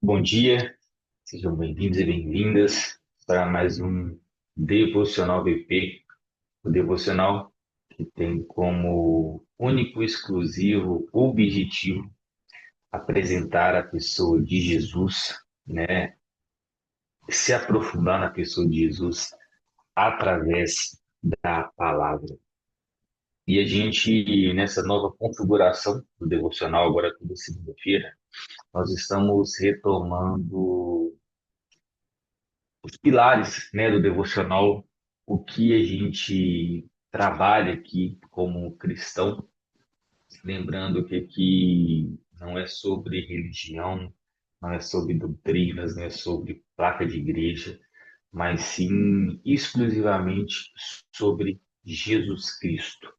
Bom dia, sejam bem-vindos e bem-vindas para mais um Devocional VP, o devocional que tem como único e exclusivo objetivo apresentar a pessoa de Jesus, né? Se aprofundar na pessoa de Jesus através da palavra. E a gente, nessa nova configuração do devocional, agora toda segunda-feira, nós estamos retomando os pilares, né, do devocional, o que a gente trabalha aqui como cristão, lembrando que aqui não é sobre religião, não é sobre doutrinas, não é sobre placa de igreja, mas sim exclusivamente sobre Jesus Cristo,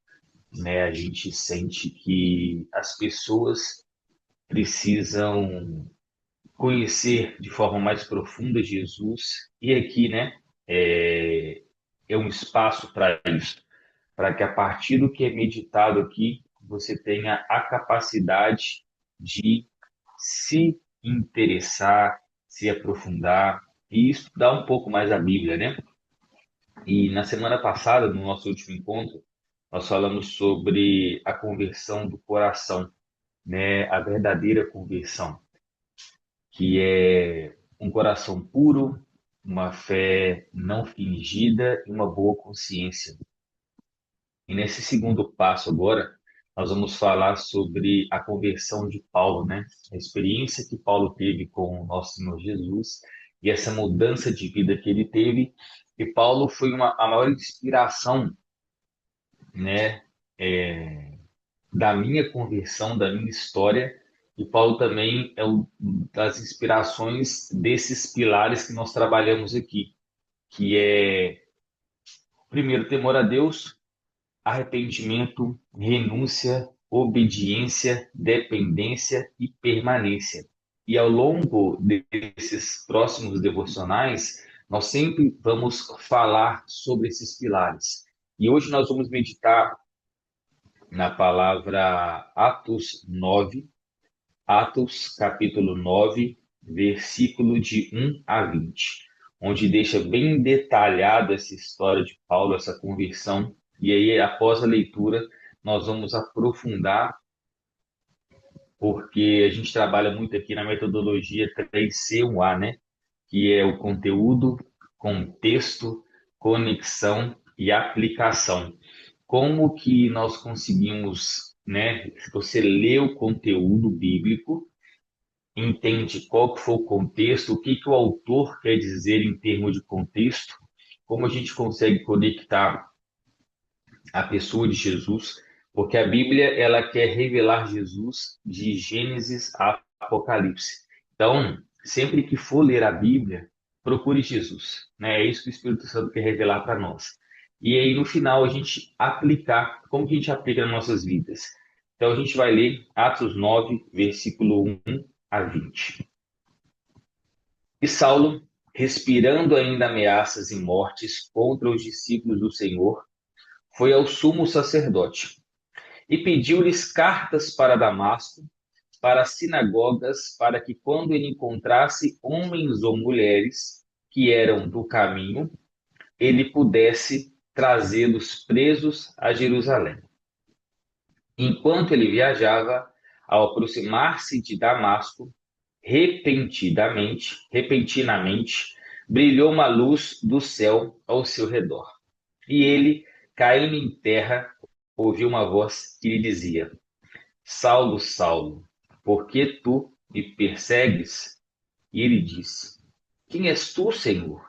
né? A gente sente que as pessoas precisam conhecer de forma mais profunda Jesus. E aqui, né, é um espaço para isso, para que a partir do que é meditado aqui, você tenha a capacidade de se interessar, se aprofundar e estudar um pouco mais a Bíblia, né? E na semana passada, no nosso último encontro, nós falamos sobre a conversão do coração, né? A verdadeira conversão, que é um coração puro, uma fé não fingida e uma boa consciência. E nesse segundo passo agora, nós vamos falar sobre a conversão de Paulo, né? A experiência que Paulo teve com o nosso Senhor Jesus e essa mudança de vida que ele teve. E Paulo foi a maior inspiração, né? Da minha conversão, da minha história. E Paulo também é uma das inspirações desses pilares que nós trabalhamos aqui, que é, primeiro, temor a Deus, arrependimento, renúncia, obediência, dependência e permanência. E ao longo desses próximos devocionais, nós sempre vamos falar sobre esses pilares. E hoje nós vamos meditar na palavra Atos capítulo 9, versículo de 1 a 20, onde deixa bem detalhada essa história de Paulo, essa conversão. E aí, após a leitura, nós vamos aprofundar, porque a gente trabalha muito aqui na metodologia 3C1A, né? Que é o conteúdo, contexto, conexão e aplicação. Como que nós conseguimos, né? Se você lê o conteúdo bíblico, entende qual que foi o contexto, o que que o autor quer dizer em termos de contexto, como a gente consegue conectar a pessoa de Jesus, porque a Bíblia ela quer revelar Jesus de Gênesis a Apocalipse. Então, sempre que for ler a Bíblia, procure Jesus, né? É isso que o Espírito Santo quer revelar para nós. E aí no final a gente aplicar, como que a gente aplica nas nossas vidas? Então a gente vai ler Atos 9, versículo 1 a 20. E Saulo, respirando ainda ameaças e mortes contra os discípulos do Senhor, foi ao sumo sacerdote e pediu-lhes cartas para Damasco, para as sinagogas, para que, quando ele encontrasse homens ou mulheres que eram do caminho, ele pudesse trazê-los presos a Jerusalém. Enquanto ele viajava, ao aproximar-se de Damasco, repentinamente, brilhou uma luz do céu ao seu redor. E ele, caindo em terra, ouviu uma voz que lhe dizia: Saulo, Saulo, por que tu me persegues? E ele disse: Quem és tu, Senhor?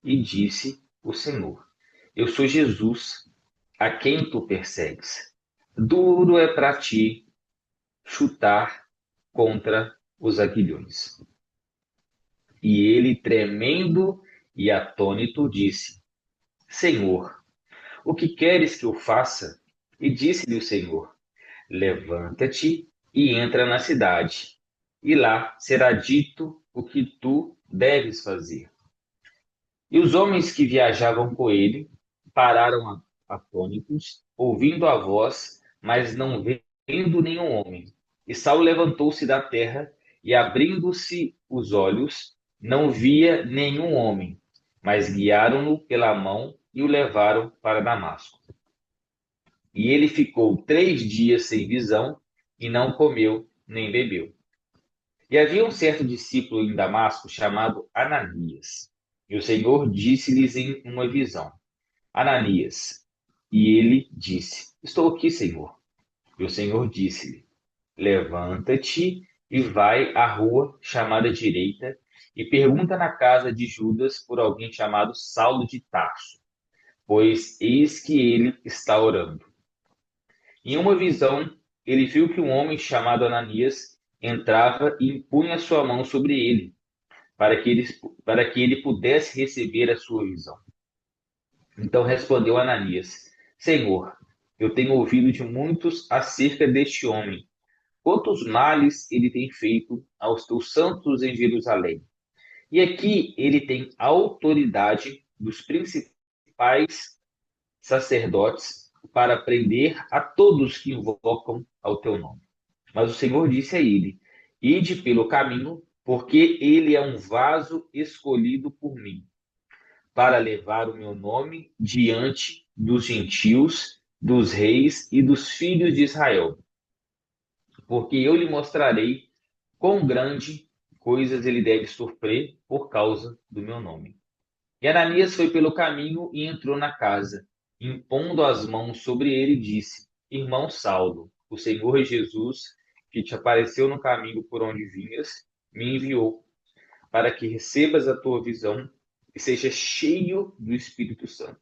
E disse o Senhor: Eu sou Jesus, a quem tu persegues. Duro é para ti chutar contra os aguilhões. E ele, tremendo e atônito, disse: Senhor, o que queres que eu faça? E disse-lhe o Senhor: Levanta-te e entra na cidade, e lá será dito o que tu deves fazer. E os homens que viajavam com ele pararam atônitos, ouvindo a voz, mas não vendo nenhum homem. E Saulo levantou-se da terra e, abrindo-se os olhos, não via nenhum homem, mas guiaram-no pela mão e o levaram para Damasco. E ele ficou 3 dias sem visão e não comeu nem bebeu. E havia um certo discípulo em Damasco chamado Ananias. E o Senhor disse-lhes em uma visão: Ananias. E ele disse: Estou aqui, Senhor. E o Senhor disse-lhe: Levanta-te e vai à rua chamada Direita e pergunta na casa de Judas por alguém chamado Saulo de Tarso, pois eis que ele está orando. Em uma visão, ele viu que um homem chamado Ananias entrava e impunha sua mão sobre ele, para que ele pudesse receber a sua visão. Então respondeu Ananias: Senhor, eu tenho ouvido de muitos acerca deste homem, quantos males ele tem feito aos teus santos em Jerusalém. E aqui ele tem autoridade dos principais sacerdotes para prender a todos que invocam ao teu nome. Mas o Senhor disse a ele: Ide pelo caminho, porque ele é um vaso escolhido por mim, para levar o meu nome diante dos gentios, dos reis e dos filhos de Israel, porque eu lhe mostrarei quão grande coisas ele deve sofrer por causa do meu nome. E Ananias foi pelo caminho e entrou na casa. Impondo as mãos sobre ele, disse: Irmão Saulo, o Senhor Jesus, que te apareceu no caminho por onde vinhas, me enviou para que recebas a tua visão e seja cheio do Espírito Santo.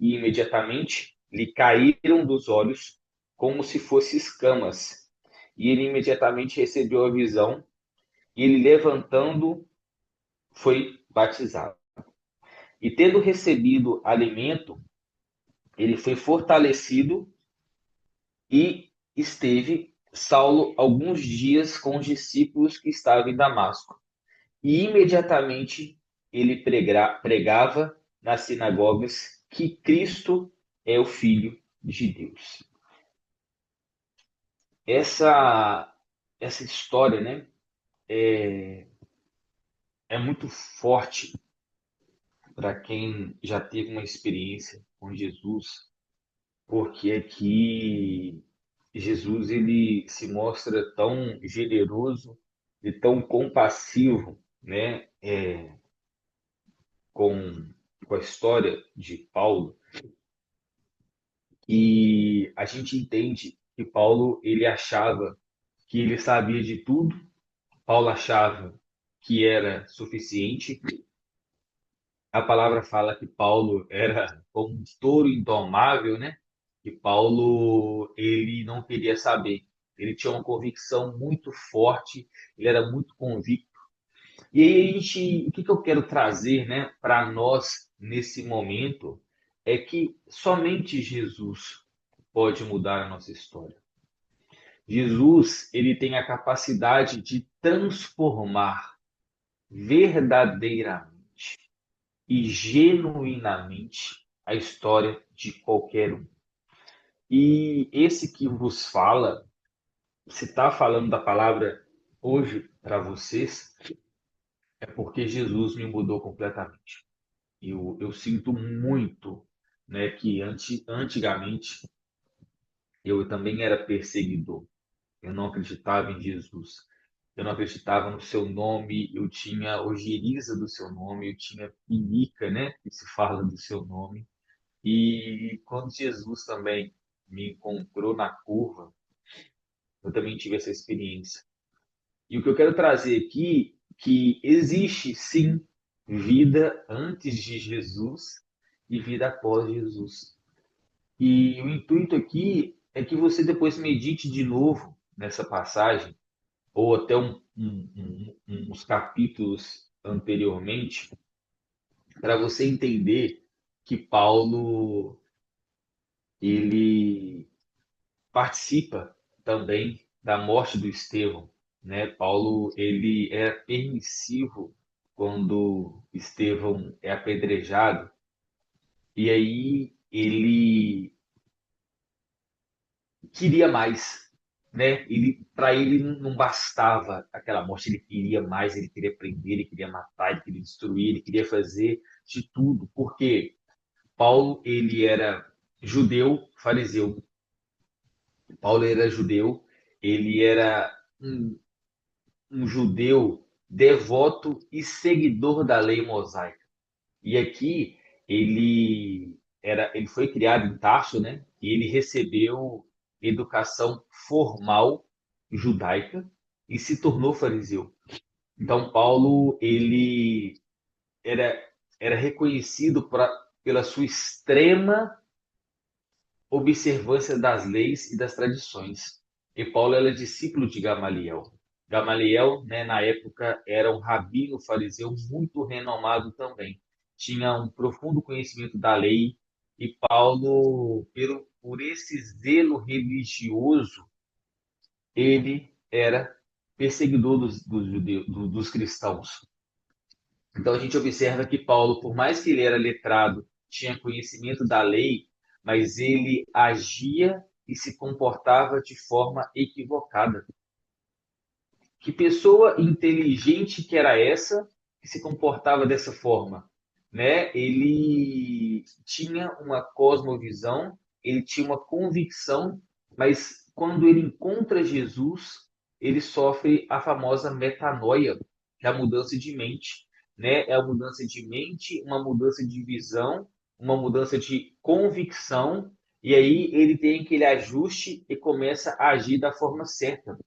E imediatamente lhe caíram dos olhos como se fossem escamas. E ele imediatamente recebeu a visão, e ele levantando foi batizado. E tendo recebido alimento, ele foi fortalecido e esteve Saulo alguns dias com os discípulos que estavam em Damasco. E imediatamente ele pregava nas sinagogas que Cristo é o Filho de Deus. Essa história, né, é muito forte para quem já teve uma experiência com Jesus, porque aqui Jesus ele se mostra tão generoso e tão compassivo, né, com, com a história de Paulo, e a gente entende que Paulo ele achava que ele sabia de tudo, Paulo achava que era suficiente. A palavra fala que Paulo era como um touro indomável, né? Que Paulo ele não queria saber. Ele tinha uma convicção muito forte, ele era muito convicto. E aí o que que eu quero trazer, né, para nós nesse momento é que somente Jesus pode mudar a nossa história. Jesus, ele tem a capacidade de transformar verdadeiramente e genuinamente a história de qualquer um. E esse que vos fala, se está falando da palavra hoje para vocês, é porque Jesus me mudou completamente. Eu sinto muito, né, que antigamente eu também era perseguidor. Eu não acreditava em Jesus. Eu não acreditava no seu nome. Eu tinha ojeriza do seu nome. Eu tinha pinica, né, que se fala do seu nome. E quando Jesus também me encontrou na curva, eu também tive essa experiência. E o que eu quero trazer aqui, que existe sim vida antes de Jesus e vida após Jesus. E o intuito aqui é que você depois medite de novo nessa passagem, ou até uns capítulos anteriormente, para você entender que Paulo ele participa também da morte do Estevão, né? Paulo ele é permissivo quando Estevão é apedrejado e aí ele queria mais. né? Para ele não bastava aquela morte, ele queria mais, ele queria prender, ele queria matar, ele queria destruir, ele queria fazer de tudo, porque Paulo ele era judeu, fariseu. Paulo era judeu, ele era um judeu devoto e seguidor da lei mosaica. E aqui ele foi criado em Tarso, né? E ele recebeu educação formal judaica e se tornou fariseu. Então Paulo ele era era reconhecido pela sua extrema observância das leis e das tradições. E Paulo era discípulo de Gamaliel. Gamaliel, né, na época, era um rabino fariseu muito renomado também. Tinha um profundo conhecimento da lei e Paulo, por esse zelo religioso, ele era perseguidor dos judeus, dos cristãos. Então a gente observa que Paulo, por mais que ele era letrado, tinha conhecimento da lei, mas ele agia e se comportava de forma equivocada. Que pessoa inteligente que era essa que se comportava dessa forma, né? Ele tinha uma cosmovisão, ele tinha uma convicção, mas quando ele encontra Jesus, ele sofre a famosa metanoia, que é a mudança de mente, né? É a mudança de mente, uma mudança de visão, uma mudança de convicção, e aí ele tem aquele ajuste e começa a agir da forma certa.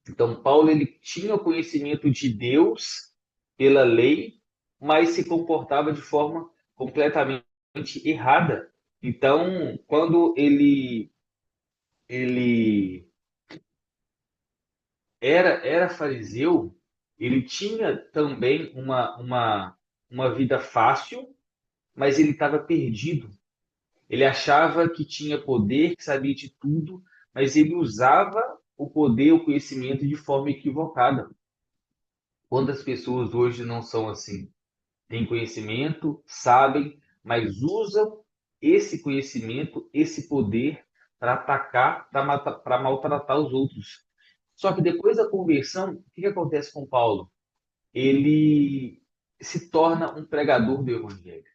Então, Paulo ele tinha o conhecimento de Deus pela lei, mas se comportava de forma completamente errada. Então, quando ele era fariseu, ele tinha também uma vida fácil, mas ele estava perdido. Ele achava que tinha poder, que sabia de tudo, mas ele usava o poder, o conhecimento de forma equivocada. Quantas pessoas hoje não são assim? Têm conhecimento, sabem, mas usam esse conhecimento, esse poder para atacar, para maltratar os outros. Só que depois da conversão, o que que acontece com Paulo? Ele se torna um pregador do evangelho.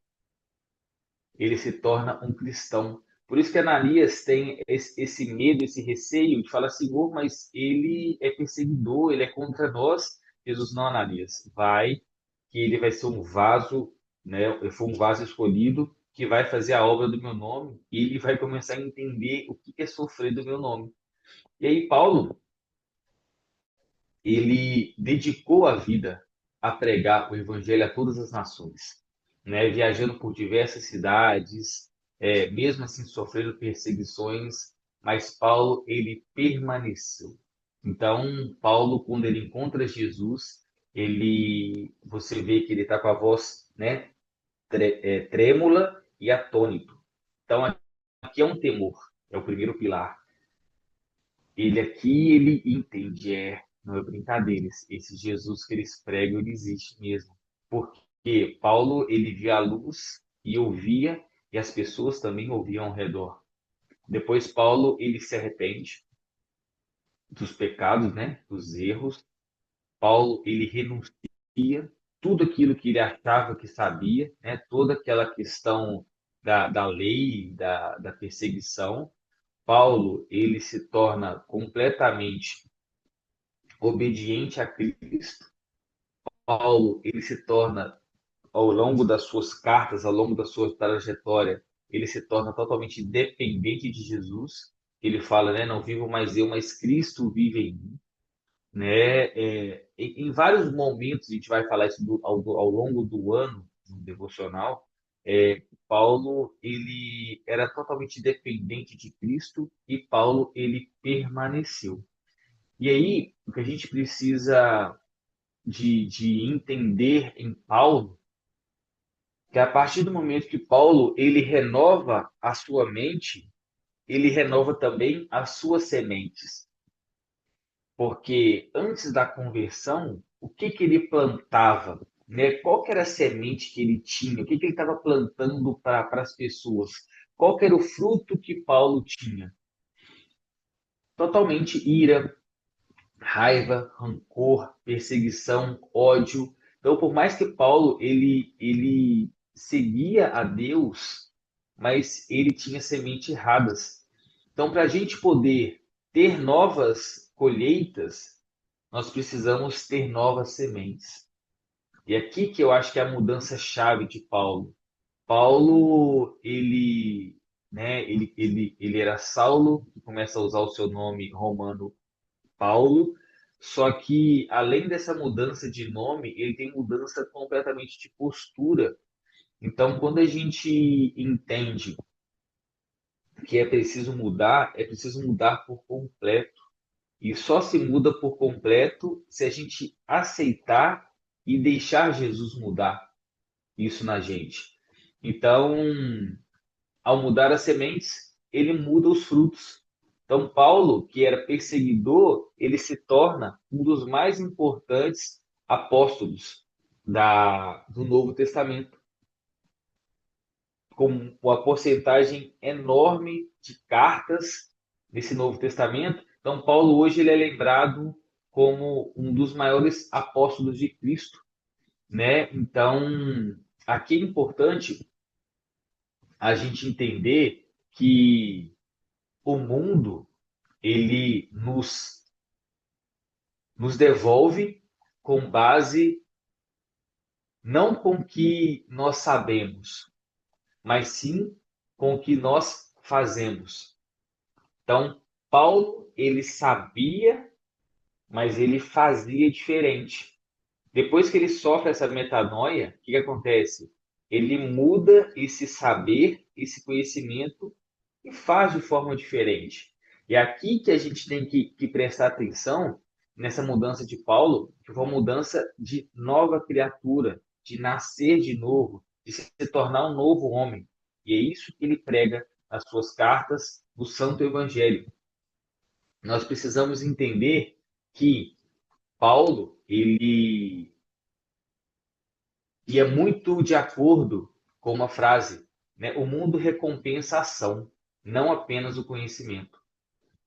Ele se torna um cristão. Por isso que Ananias tem esse medo, esse receio de falar, Senhor, mas ele é perseguidor, ele é contra nós. Jesus, não, Ananias, vai, que ele vai ser um vaso, né? Ele foi um vaso escolhido que vai fazer a obra do meu nome e ele vai começar a entender o que é sofrer do meu nome. E aí Paulo, ele dedicou a vida a pregar o evangelho a todas as nações, né? Viajando por diversas cidades, mesmo assim sofrendo perseguições, mas Paulo ele permaneceu. Então, Paulo, quando ele encontra Jesus, você vê que ele está com a voz, né, trêmula e atônito. Então, aqui é um temor, é o primeiro pilar. Ele aqui, ele entende, não é brincadeira, esse Jesus que eles pregam, ele existe mesmo. Porque Paulo, ele via a luz e ouvia, e as pessoas também ouviam ao redor. Depois Paulo, ele se arrepende dos pecados, né, dos erros. Paulo, ele renuncia tudo aquilo que ele achava que sabia, né, toda aquela questão da lei, da perseguição. Paulo, ele se torna completamente obediente a Cristo. Paulo, ele se torna, ao longo das suas cartas, ao longo da sua trajetória, ele se torna totalmente dependente de Jesus. Ele fala, né, não vivo mais eu, mas Cristo vive em mim, né? Em vários momentos a gente vai falar isso ao longo do ano no devocional. Paulo ele era totalmente dependente de Cristo e Paulo ele permaneceu. E aí o que a gente precisa de entender em Paulo que a partir do momento que Paulo ele renova a sua mente, ele renova também as suas sementes. Porque antes da conversão, o que que ele plantava? Né? Qual que era a semente que ele tinha? O que que ele estava plantando para as pessoas? Qual que era o fruto que Paulo tinha? totalmente ira, raiva, rancor, perseguição, ódio. Então, por mais que Paulo ele seguia a Deus, mas ele tinha sementes erradas. Então, para a gente poder ter novas colheitas, nós precisamos ter novas sementes. E aqui que eu acho que é a mudança chave de Paulo. Paulo, ele era Saulo, que começa a usar o seu nome romano Paulo, só que além dessa mudança de nome, ele tem mudança completamente de postura. Então, quando a gente entende que é preciso mudar por completo. E só se muda por completo se a gente aceitar e deixar Jesus mudar isso na gente. Então, ao mudar as sementes, ele muda os frutos. Então, Paulo, que era perseguidor, ele se torna um dos mais importantes apóstolos do Novo Testamento, com uma porcentagem enorme de cartas nesse Novo Testamento. Então, Paulo hoje ele é lembrado como um dos maiores apóstolos de Cristo, né? Então, aqui é importante a gente entender que o mundo ele nos devolve com base não com o que nós sabemos, mas sim com o que nós fazemos. Então, Paulo, ele sabia, mas ele fazia diferente. Depois que ele sofre essa metanoia, o que que acontece? Ele muda esse saber, esse conhecimento e faz de forma diferente. E é aqui que a gente tem que prestar atenção nessa mudança de Paulo, que foi uma mudança de nova criatura, de nascer de novo, de se tornar um novo homem. E é isso que ele prega nas suas cartas do Santo Evangelho. Nós precisamos entender que Paulo, ele ia muito de acordo com uma frase, né? O mundo recompensa a ação, não apenas o conhecimento.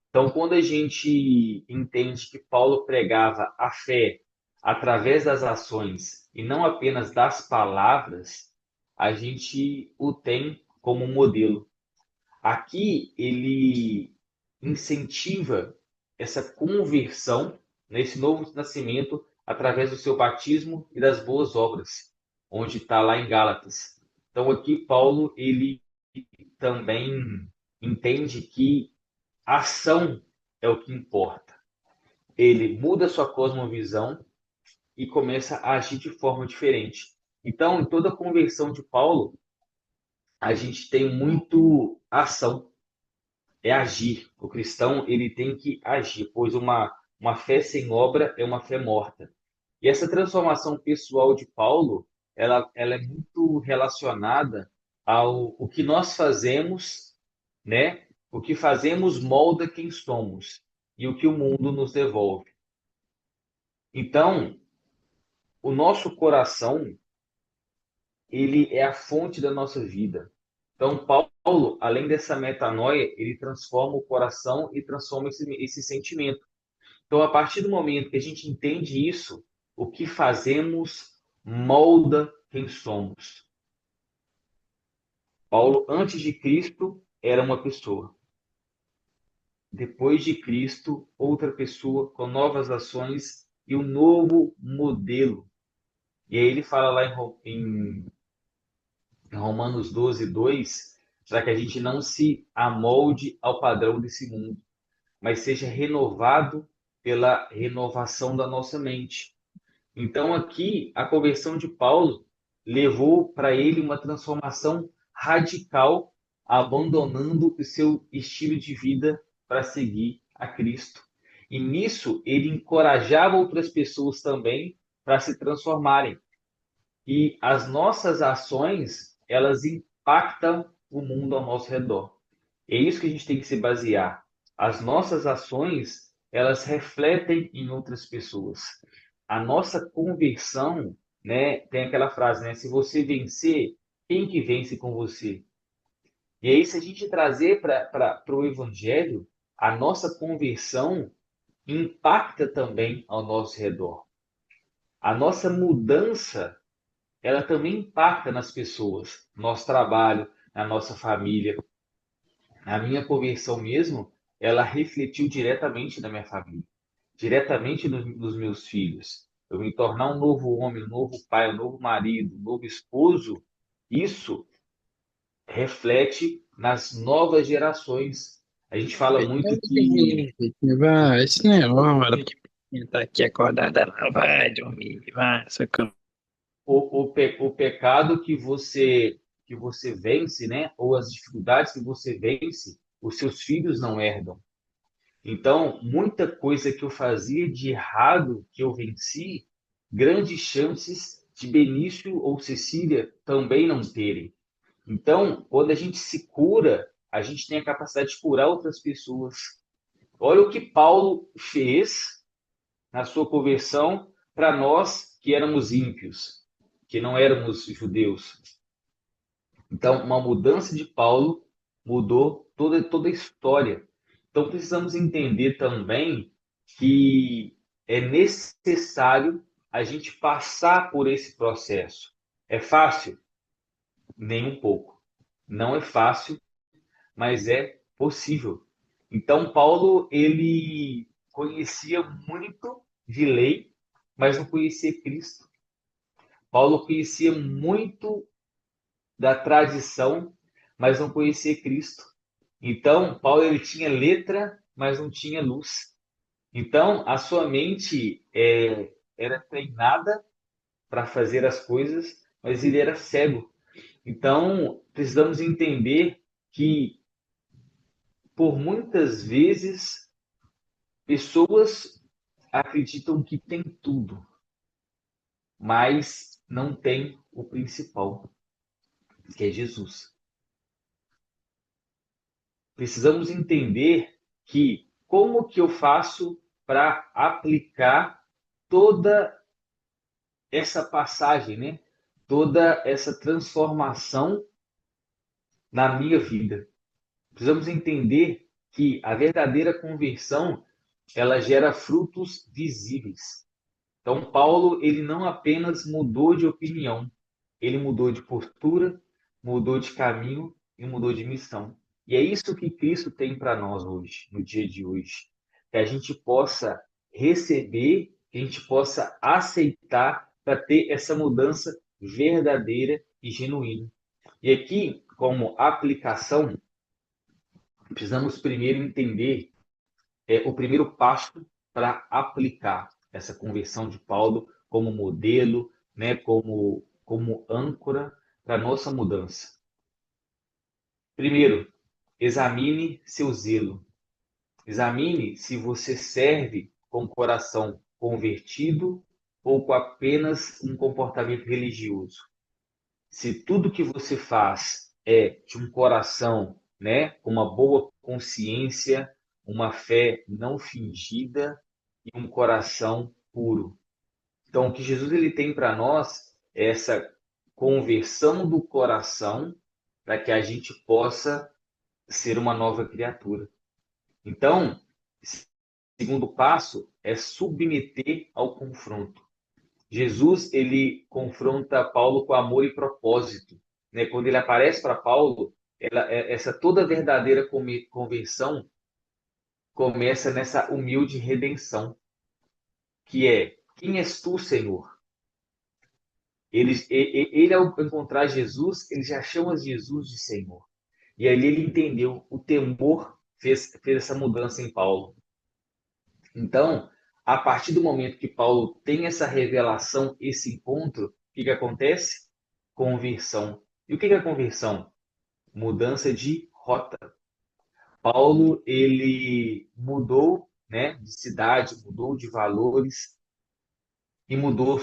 Então, quando a gente entende que Paulo pregava a fé através das ações e não apenas das palavras, a gente o tem como modelo. Aqui ele incentiva essa conversão nesse novo nascimento através do seu batismo e das boas obras, onde está lá em Gálatas. Então aqui Paulo ele também entende que a ação é o que importa. Ele muda sua cosmovisão e começa a agir de forma diferente. Então, em toda a conversão de Paulo, a gente tem muito ação, é agir. O cristão ele tem que agir, pois uma fé sem obra é uma fé morta. E essa transformação pessoal de Paulo, ela é muito relacionada ao o que nós fazemos, né? O que fazemos molda quem somos e o que o mundo nos devolve. Então, o nosso coração, ele é a fonte da nossa vida. Então, Paulo, além dessa metanoia, ele transforma o coração e transforma esse sentimento. Então, a partir do momento que a gente entende isso, o que fazemos molda quem somos. Paulo, antes de Cristo, era uma pessoa. Depois de Cristo, outra pessoa com novas ações e um novo modelo. E aí ele fala lá em Romanos 12:2, para que a gente não se amolde ao padrão desse mundo, mas seja renovado pela renovação da nossa mente. Então, aqui, a conversão de Paulo levou para ele uma transformação radical, abandonando o seu estilo de vida para seguir a Cristo. E nisso, ele encorajava outras pessoas também para se transformarem. E as nossas ações, elas impactam o mundo ao nosso redor. É isso que a gente tem que se basear. As nossas ações, elas refletem em outras pessoas. A nossa conversão, né, tem aquela frase, né, se você vencer, quem que vence com você? E aí, se a gente trazer para o Evangelho, a nossa conversão impacta também ao nosso redor. A nossa mudança, ela também impacta nas pessoas, no nosso trabalho, na nossa família. A minha conversão mesmo, ela refletiu diretamente na minha família, diretamente nos meus filhos. Eu me tornar um novo homem, um novo pai, um novo marido, um novo esposo, isso reflete nas novas gerações. A gente fala muito que Vai, isso não é hora, porque menina tá aqui acordada, ela vai dormir, vai, socorro. o pecado que você vence, né, ou as dificuldades que você vence, os seus filhos não herdam. Então, muita coisa que eu fazia de errado que eu venci, grandes chances de Benício ou Cecília também não terem. Então, quando a gente se cura, a gente tem a capacidade de curar outras pessoas. Olha o que Paulo fez na sua conversão para nós que éramos ímpios, que não éramos judeus. Então, uma mudança de Paulo mudou toda a história. Então, precisamos entender também que é necessário a gente passar por esse processo. É fácil? Nem um pouco. Não é fácil, mas é possível. Então, Paulo, ele conhecia muito de lei, mas não conhecia Cristo. Paulo conhecia muito da tradição, mas não conhecia Cristo. Então, Paulo ele tinha letra, mas não tinha luz. Então, a sua mente era treinada para fazer as coisas, mas ele era cego. Então, precisamos entender que, por muitas vezes, pessoas acreditam que tem tudo, mas não tem o principal, que é Jesus. Precisamos entender que como que eu faço para aplicar toda essa passagem, né? Toda essa transformação na minha vida. Precisamos entender que a verdadeira conversão, ela gera frutos visíveis. Então, Paulo, ele não apenas mudou de opinião, ele mudou de postura, mudou de caminho e mudou de missão. E é isso que Cristo tem para nós hoje, no dia de hoje. Que a gente possa receber, que a gente possa aceitar para ter essa mudança verdadeira e genuína. E aqui, como aplicação, precisamos primeiro entender o primeiro passo para aplicar essa conversão de Paulo como modelo, né, como âncora para a nossa mudança. Primeiro, examine seu zelo. Examine se você serve com o coração convertido ou com apenas um comportamento religioso. Se tudo que você faz é de um coração, né, com uma boa consciência, uma fé não fingida e um coração puro. Então, o que Jesus ele tem para nós é essa conversão do coração para que a gente possa ser uma nova criatura. Então, segundo passo é submeter ao confronto. Jesus ele confronta Paulo com amor e propósito, né? Quando ele aparece para Paulo, essa toda verdadeira conversão começa nessa humilde redenção, que é: quem és tu, Senhor? Ele ao encontrar Jesus, ele já chama Jesus de Senhor. E ali ele entendeu, o temor fez essa mudança em Paulo. Então, a partir do momento que Paulo tem essa revelação, esse encontro, o que acontece? Conversão. E o que é conversão? Mudança de rota. Paulo, ele mudou, né, de cidade, mudou de valores e mudou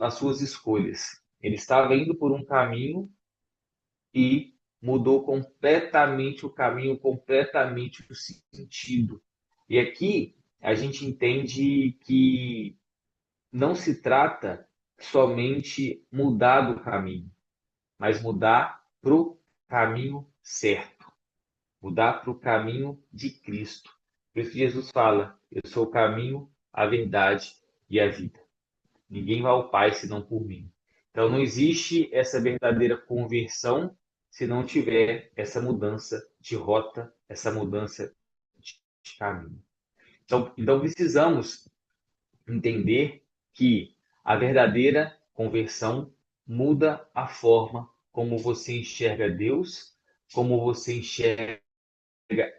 as suas escolhas. Ele estava indo por um caminho e mudou completamente o caminho, completamente o sentido. E aqui a gente entende que não se trata somente mudar do caminho, mas mudar para o caminho certo, mudar para o caminho de Cristo. Por isso que Jesus fala: eu sou o caminho, a verdade e a vida. Ninguém vai ao Pai senão por mim. Então não existe essa verdadeira conversão se não tiver essa mudança de rota, essa mudança de caminho. Então precisamos entender que a verdadeira conversão muda a forma como você enxerga Deus, como você enxerga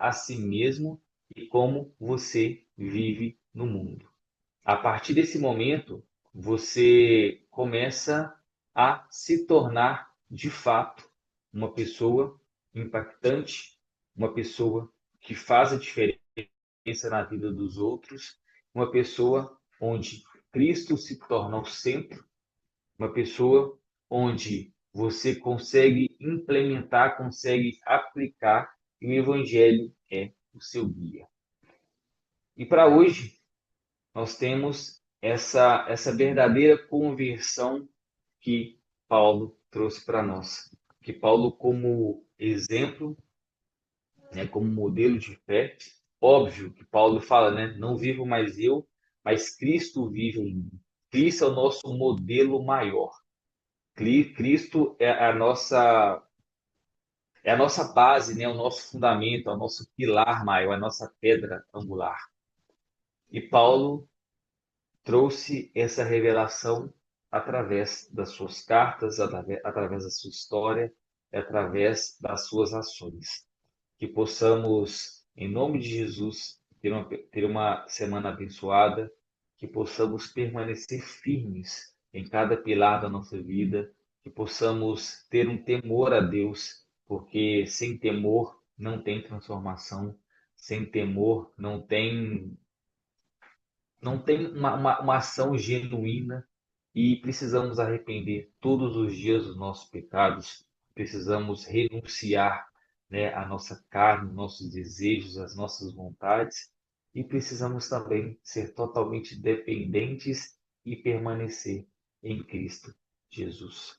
a si mesmo e como você vive no mundo. A partir desse momento, você começa a se tornar, de fato, uma pessoa impactante, uma pessoa que faz a diferença na vida dos outros, uma pessoa onde Cristo se torna o centro, uma pessoa onde você consegue implementar, consegue aplicar, e o Evangelho é o seu guia. E para hoje, nós temos essa verdadeira conversão que Paulo trouxe para nós. Que Paulo, como exemplo, né, como modelo de fé, óbvio que Paulo fala, né, não vivo mais eu, mas Cristo vive em mim. Cristo é o nosso modelo maior. Cristo é a nossa base, né, o nosso fundamento, é o nosso pilar maior, é a nossa pedra angular. E Paulo trouxe essa revelação através das suas cartas, através da sua história, através das suas ações. Que possamos, em nome de Jesus, ter uma semana abençoada, que possamos permanecer firmes em cada pilar da nossa vida, que possamos ter um temor a Deus, porque sem temor não tem transformação, sem temor não tem uma ação genuína e precisamos arrepender todos os dias dos nossos pecados, precisamos renunciar, né, à nossa carne, nossos desejos, às nossas vontades e precisamos também ser totalmente dependentes e permanecer em Cristo Jesus.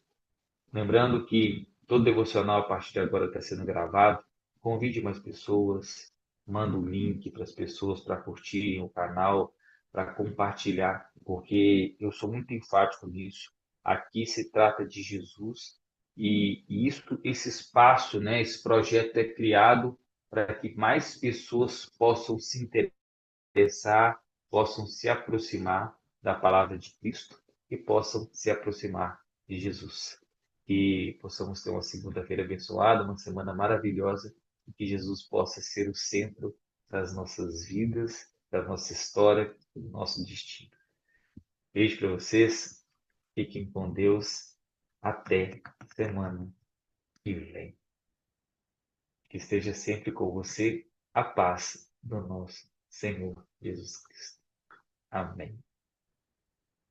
Lembrando que todo devocional a partir de agora está sendo gravado, convide mais pessoas, manda o link para as pessoas para curtirem o canal, para compartilhar, porque eu sou muito enfático nisso. Aqui se trata de Jesus e esse espaço, né, esse projeto é criado para que mais pessoas possam se interessar, possam se aproximar da palavra de Cristo e possam se aproximar de Jesus. Que possamos ter uma segunda-feira abençoada, uma semana maravilhosa e que Jesus possa ser o centro das nossas vidas, da nossa história, do nosso destino. Beijo para vocês, fiquem com Deus, até semana que vem. Que esteja sempre com você a paz do nosso Senhor Jesus Cristo. Amém.